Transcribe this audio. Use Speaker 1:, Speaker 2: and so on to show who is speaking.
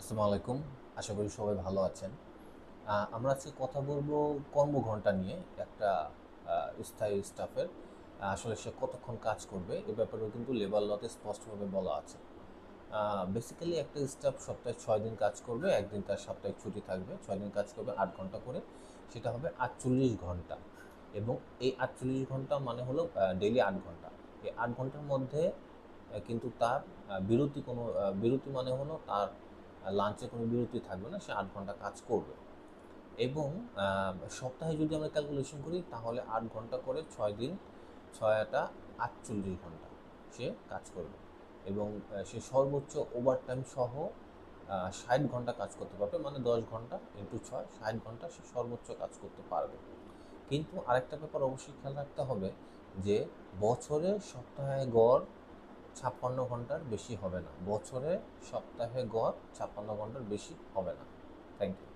Speaker 1: আসসালামু আলাইকুম। আশা করি সবাই ভালো আছেন। আমরা আজকে কথা বলবো কর্মঘণ্টা নিয়ে। একটা স্থায়ী স্টাফের আসলে সে কতক্ষণ কাজ করবে এ ব্যাপারেও কিন্তু লেবার লতে স্পষ্টভাবে বলা আছে। বেসিক্যালি একটা স্টাফ সপ্তাহে ৬ দিন কাজ করবে, একদিন তার সাপ্তাহিক ছুটি থাকবে। ৬ দিন কাজ করবে ৮ ঘন্টা করে, সেটা হবে ৪৮ ঘন্টা। এবং এই ৪৮ ঘন্টা মানে হলো ডেইলি ৮ ঘন্টা। এই ৮ ঘন্টার মধ্যে কিন্তু তার বিরতি মানে হলো তার লাঞ্চে কোনো বিরতি থাকবে না, সে ৮ ঘন্টা কাজ করবে। এবং সপ্তাহে যদি আমরা ক্যালকুলেশন করি তাহলে ৮ ঘন্টা করে ৬ দিন, ৬ × ৮ = ৪৮ ঘন্টা সে কাজ করবে। এবং সে সর্বোচ্চ ওভারটাইম সহ ৬০ ঘন্টা কাজ করতে পারবে, মানে ১০ ঘন্টা ইন্টু ৬, ৬০ ঘন্টা সে সর্বোচ্চ কাজ করতে পারবে। কিন্তু আরেকটা ব্যাপার অবশ্যই খেয়াল রাখতে হবে যে বছরে সপ্তাহে গড় ৫৬ ঘন্টার বেশি হবে না। বছরে সপ্তাহে গড় ৫৬ ঘন্টার বেশি হবে না। Thank you.